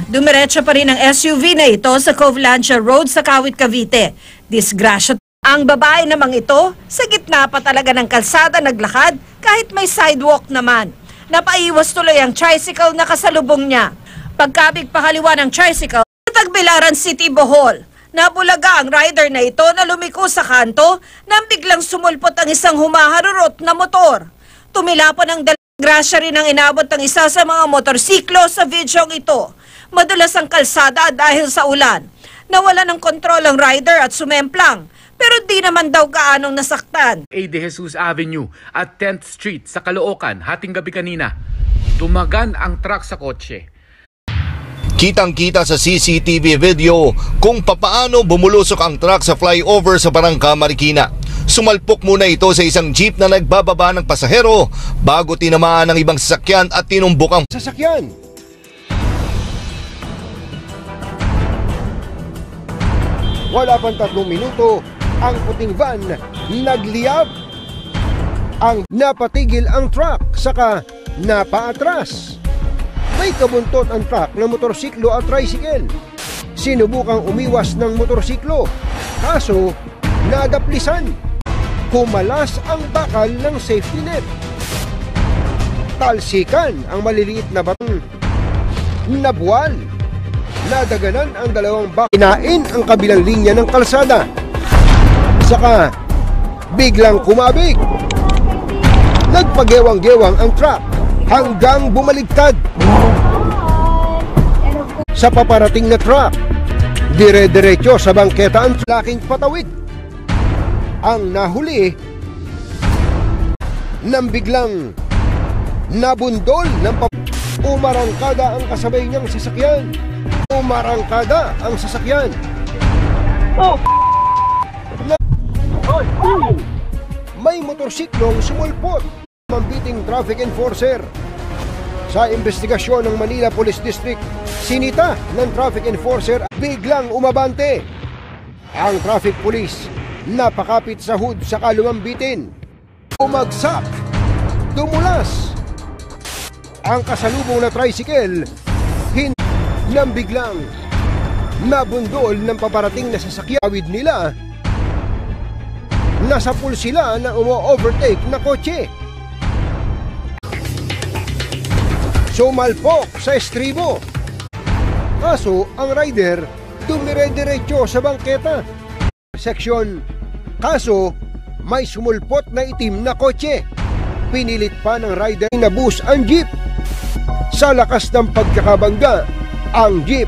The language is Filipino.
dumiretso pa rin ang SUV na ito sa Covelancia Road sa Kawit, Cavite. Disgrasya. Ang babae namang ito, sa gitna pa talaga ng kalsada naglakad kahit may sidewalk naman. Napaiwas tuloy ang tricycle na kasalubong niya. Pagkabig pakaliwa ng tricycle, sa Tagbilaran City, Bohol, nabulaga ang rider na ito na lumiko sa kanto nang biglang sumulpot ang isang humaharurot na motor. Tumilapon ang grasya rin ang inabot ng isa sa mga motorsiklo sa videong ito. Madulas ang kalsada dahil sa ulan. Nawala ng kontrol ang rider at sumemplang. Pero di naman daw gaanong nasaktan. A. De Jesus Avenue at 10th Street sa Caloocan, hating gabi kanina. Tumagan ang truck sa kotse. Kitang-kita sa CCTV video kung papaano bumulusok ang truck sa flyover sa Barangka, Marikina. Sumalpok muna ito sa isang jeep na nagbababa ng pasahero bago tinamaan ng ibang sasakyan at tinumbok ang sasakyan. Wala pang 3 minuto, ang puting van nagliyab. Ang napatigil ang truck, saka napaatras. May kabuntot ang truck ng motorsiklo at tricycle. Sinubukang umiwas ng motorsiklo, kaso nadaplisan. Kumalas ang bakal ng safety net. Talsikan ang maliliit na batong nabuwal. Nadaganan ang dalawang bakal. Kinain ang kabilang linya ng kalsada. Saka biglang kumabig. Nagpagewang-gewang ang truck hanggang bumaligtad. Sa paparating na truck, dire-diretso sa bangketa ang laking patawid. Ang nahuli nang biglang nabundol ng umarangkada ang kasabay niyang sasakyan. Umarangkada ang sasakyan. May motorsiklong sumulpot. Mambiting traffic enforcer. Sa investigasyon ng Manila Police District, sinita ng traffic enforcer biglang umabante. Ang traffic police napakapit sa hood saka lumambitin. Umagsak. Dumulas. Ang kasalubong na tricycle nang biglang nabundol ng paparating na sasakyan. Awid nila, nasa pool sila na umo-overtake na kotse. Sumalpok sa estribo. Kaso ang rider dumire-diretso sa bangketa. Seksyon. Kaso may sumulpot na itim na kotse. Pinilit pa ng rider na bus ang jeep. Sa lakas ng pagkakabangga, ang jeep